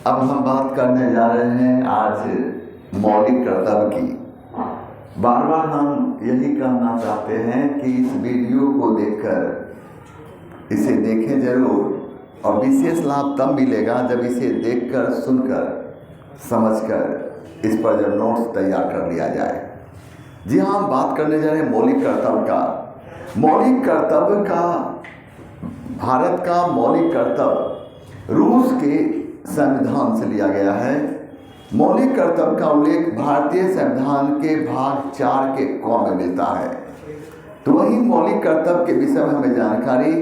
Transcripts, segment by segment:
अब हम बात करने जा रहे हैं आज मौलिक कर्तव्य की। बार बार हम यही कहना चाहते हैं कि इस वीडियो को देखकर इसे देखें जरूर, और विशेष लाभ तब मिलेगा जब इसे देखकर, सुनकर, समझकर इस पर जब नोट्स तैयार कर लिया जाए। जी हाँ, हम बात करने जा रहे हैं मौलिक कर्तव्य का। मौलिक कर्तव्य का, भारत का मौलिक कर्तव्य रूस के संविधान से लिया गया है। मौलिक कर्तव्य का उल्लेख भारतीय संविधान के भाग 4 के क में मिलता है। तो वही मौलिक कर्तव्य के विषय में हमें जानकारी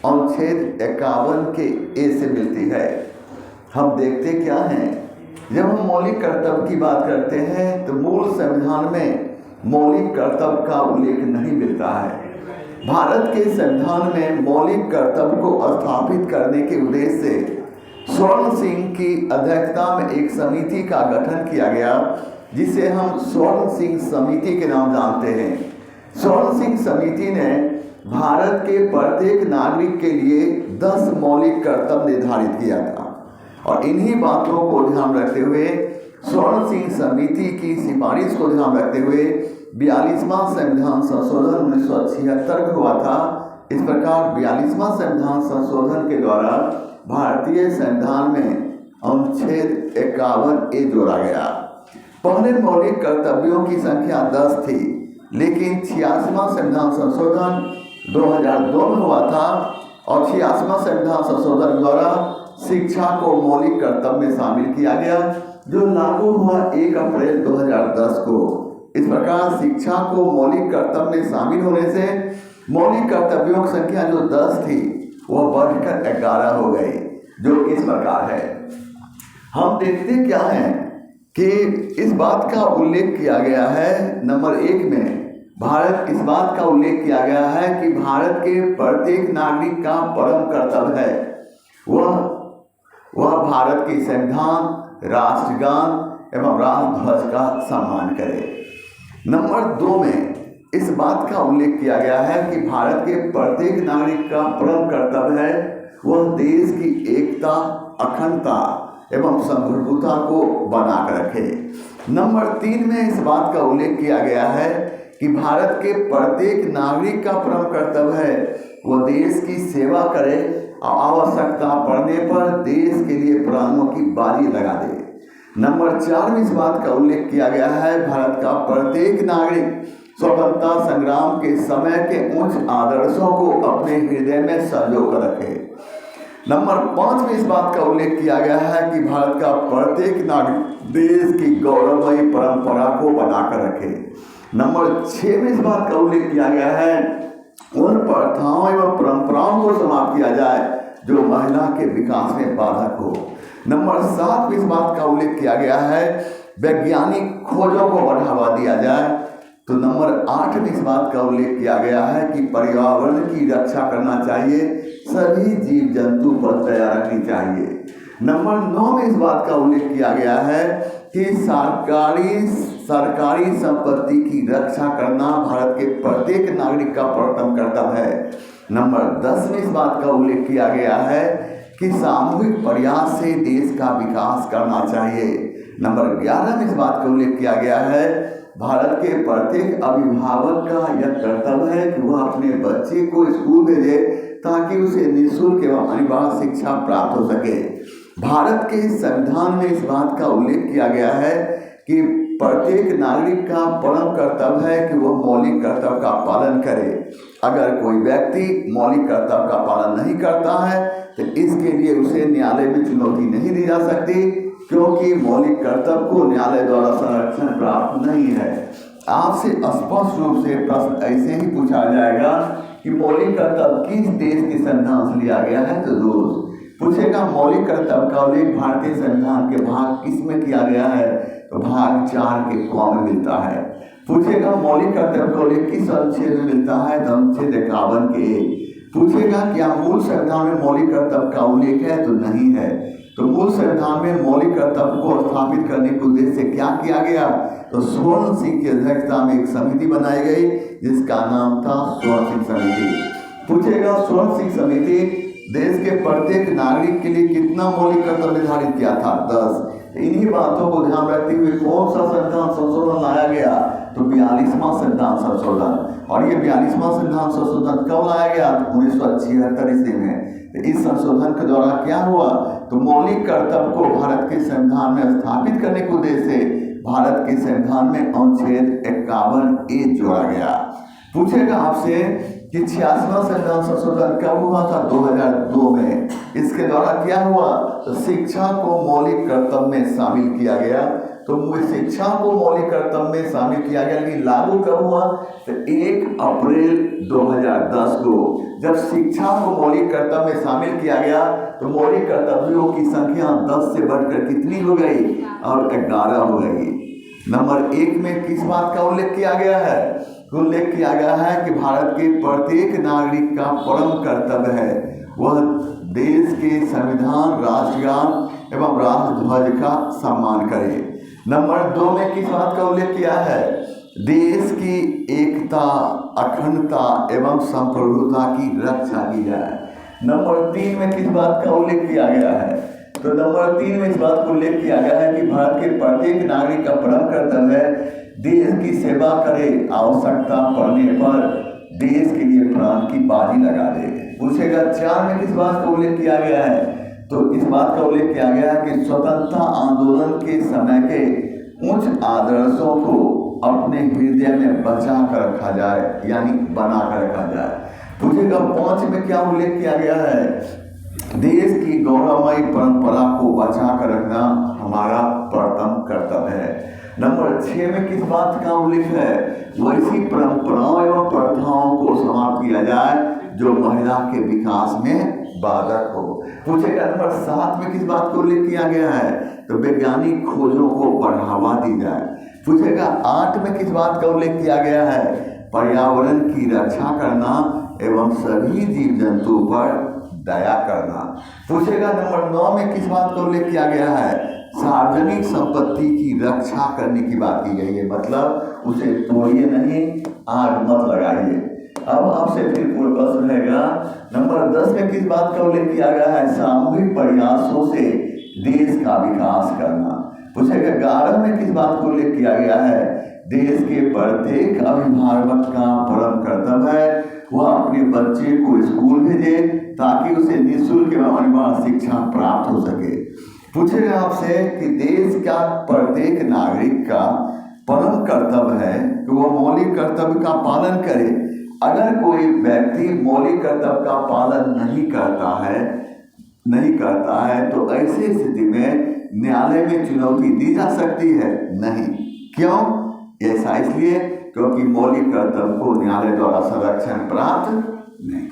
अनुच्छेद 51 के ए से मिलती है। हम देखते क्या हैं, जब हम मौलिक कर्तव्य की बात करते हैं तो मूल संविधान में मौलिक कर्तव्य का उल्लेख नहीं मिलता है। भारत के संविधान में मौलिक कर्तव्य को स्थापित करने के उद्देश्य से स्वर्ण सिंह की अध्यक्षता में एक समिति का गठन किया गया, जिसे हम स्वर्ण सिंह समिति के नाम जानते हैं। स्वर्ण सिंह समिति ने भारत के प्रत्येक नागरिक के लिए 10 मौलिक कर्तव्य निर्धारित किया था, और इन्हीं बातों को ध्यान रखते हुए स्वर्ण सिंह समिति की सिफारिश को ध्यान रखते हुए 42वां संविधान संशोधन 1976 हुआ था। इस प्रकार 42वां संविधान संशोधन के द्वारा भारतीय संविधान में अनुच्छेद 51 ए जोड़ा गया। पहले मौलिक कर्तव्यों की संख्या 10 थी, लेकिन 86वां संविधान संशोधन 2002 में हुआ था, और 86वां संविधान संशोधन द्वारा शिक्षा को मौलिक कर्तव्य में शामिल किया गया, जो लागू हुआ 1 अप्रैल 2010 को। इस प्रकार शिक्षा को मौलिक कर्तव्य में शामिल होने से मौलिक कर्तव्यों की संख्या जो 10 थी वह बढ़कर 11 हो गई, जो इस प्रकार है। हम देखते क्या हैं कि इस बात का उल्लेख किया गया है, नंबर 1 में इस बात का उल्लेख किया गया है कि भारत के प्रत्येक नागरिक का परम कर्तव्य है वह भारत के संविधान, राष्ट्रगान एवं राष्ट्रध्वज का सम्मान करे। नंबर 2 में इस बात का उल्लेख किया गया है कि भारत के प्रत्येक नागरिक का परम कर्तव्य है वह देश की एकता, अखंडता एवं संप्रभुता को बनाकर रखे। नंबर 3 में इस बात का उल्लेख किया गया है कि भारत के प्रत्येक नागरिक का परम कर्तव्य है वह देश की सेवा करे और आवश्यकता पड़ने पर देश के लिए प्राणों की बाजी लगा दे। नंबर 4 में इस बात का उल्लेख किया गया है भारत का प्रत्येक नागरिक स्वतंत्रता संग्राम के समय के उच्च आदर्शों को अपने हृदय में संजो कर रखे। नंबर 5 में इस बात का उल्लेख किया गया है कि भारत का प्रत्येक नागरिक देश की गौरवमयी परंपरा को बनाकर रखे। नंबर 6 में इस बात का उल्लेख किया गया है उन प्रथाओं एवं परंपराओं को समाप्त किया जाए जो महिला के विकास में बाधक हो। नंबर 7 में इस बात का उल्लेख किया गया है वैज्ञानिक खोजों को बढ़ावा दिया जाए। तो नंबर 8 में इस बात का उल्लेख किया गया है कि पर्यावरण की रक्षा करना चाहिए, सभी जीव जंतु पर दया रखनी चाहिए। नंबर 9 में इस बात का उल्लेख किया गया है कि सरकारी संपत्ति की रक्षा करना भारत के प्रत्येक नागरिक का प्रथम कर्तव्य है। नंबर 10 में इस बात का उल्लेख किया गया है कि सामूहिक प्रयास से देश का विकास करना चाहिए। नंबर 11 में इस बात का उल्लेख किया गया है भारत के प्रत्येक अभिभावक का यह कर्तव्य है कि वह अपने बच्चे को स्कूल भेजे ताकि उसे निःशुल्क एवं अनिवार्य शिक्षा प्राप्त हो सके। भारत के संविधान में इस बात का उल्लेख किया गया है कि प्रत्येक नागरिक का परम कर्तव्य है कि वह मौलिक कर्तव्य का पालन करे। अगर कोई व्यक्ति मौलिक कर्तव्य का पालन नहीं करता है तो इसके लिए उसे न्यायालय में चुनौती नहीं दी जा सकती, क्योंकि मौलिक कर्तव्य को न्यायालय द्वारा संरक्षण प्राप्त नहीं है। आपसे स्पष्ट रूप से प्रश्न ऐसे ही पूछा जाएगा कि मौलिक कर्तव्य किस देश के संविधान से लिया गया है, तो रूस। पूछेगा मौलिक कर्तव्य का उल्लेख भारतीय संविधान के भाग किस में किया गया है, तो भाग 4 के क में मिलता है। पूछेगा मौलिक कर्तव्य का उल्लेख किस अनुच्छेद में मिलता है, तो अनुच्छेद 51 के। पूछेगा क्या मूल संविधान में मौलिक कर्तव्य का उल्लेख है, तो नहीं है। तो मूल संविधान में मौलिक कर्तव्य को स्थापित करने के उद्देश्य से क्या किया गया, तो स्वर्ण सिंह की अध्यक्षता में एक समिति बनाई गई जिसका नाम था स्वर्ण सिंह समिति। पूछेगा स्वर्ण सिंह समिति देश के प्रत्येक नागरिक के लिए कितना मौलिक कर्तव्य निर्धारित किया था? 10। इन्हीं बातों को ध्यान रखते हुए कौन सा संविधान संशोधन लाया गया? तो 42वां संविधान संशोधन। और ये 42वां संविधान संशोधन कब लाया गया? 1976 ईस्वी में। इस संशोधन के द्वारा क्या हुआ? तो मौलिक कर्तव्य को भारत के संविधान में स्थापित करने के उद्देश्य से भारत के संविधान में अनुच्छेद 51A जोड़ा गया। पूछेगा आपसे कि 86वां संविधान संशोधन कब हुआ था? 2002 में। इसके द्वारा क्या हुआ? तो शिक्षा को मौलिक कर्तव्य में शामिल किया गया। तो शिक्षा को मौलिक कर्तव्य में शामिल किया गया, लेकिन लागू कब हुआ? तो 1 अप्रैल 2010 को जब शिक्षा को मौलिक कर्तव्य में शामिल किया गया तो मौलिक कर्तव्यों की संख्या 10 से बढ़कर कितनी हो गई? और 11 हो गई। नंबर 1 में किस बात का उल्लेख किया गया है? उल्लेख किया गया है कि भारत के प्रत्येक नागरिक का परम कर्तव्य है वह देश के संविधान, राष्ट्रगान एवं राष्ट्रध्वज का सम्मान करे। नंबर 2 में किस बात का उल्लेख किया है? देश की एकता, अखंडता एवं संप्रभुता की रक्षा की जाए। नंबर 3 में किस बात का उल्लेख किया गया है? तो नंबर 3 में इस बात को उल्लेख किया गया है कि भारत के प्रत्येक नागरिक का परम कर्तव्य है देश की सेवा करे, आवश्यकता पड़ने पर देश के लिए प्राण की बाजी लगा दे। पूछेगा 4 में किस बात का उल्लेख किया गया है? तो इस बात का उल्लेख किया गया है कि स्वतंत्रता आंदोलन के समय के उच्च आदर्शों को अपने हृदय में बचा कर रखा जाए, यानी बना कर रखा जाए। पूछेगा 5 में क्या उल्लेख किया गया है? देश की गौरवमयी परंपरा को बचा कर रखना हमारा प्रथम कर्तव्य है। नंबर 6 में किस बात का उल्लेख है? वैसी परंपराओं एवं प्रथाओं को समाप्त किया जाए जो महिला के विकास में बाधक हो। पूछेगा नंबर 7 में किस बात का उल्लेख किया गया है? तो वैज्ञानिक खोजों को बढ़ावा दी जाए। पूछेगा 8 में किस बात का उल्लेख किया गया है? पर्यावरण की रक्षा करना एवं सभी जीव जंतु पर दया करना। पूछेगा नंबर 9 में किस बात का उल्लेख किया गया है? सार्वजनिक संपत्ति की रक्षा करने की बात की गई है, मतलब उसे तोड़िए नहीं, आग मत लगाइए। अब आपसे फिर पूर्व प्रश्न रहेगा, नंबर 10 में किस बात का उल्लेख किया गया है? सामूहिक प्रयासों से देश का विकास करना। पूछेगा 11 में किस बात का उल्लेख किया गया है? देश के प्रत्येक अभिभावक का परम कर्तव्य है वह अपने बच्चे को स्कूल भेजे ताकि उसे निःशुल्क एवं अनिवार्य शिक्षा प्राप्त हो सके। पूछेगा आपसे कि देश का प्रत्येक नागरिक का परम कर्तव्य है कि वह मौलिक कर्तव्य का पालन करे। अगर कोई व्यक्ति मौलिक कर्तव्य का पालन नहीं करता है तो ऐसी स्थिति में न्यायालय में चुनौती दी जा सकती है? नहीं। क्यों? ऐसा इसलिए क्योंकि मौलिक कर्तव्य को न्यायालय द्वारा संरक्षण प्राप्त नहीं।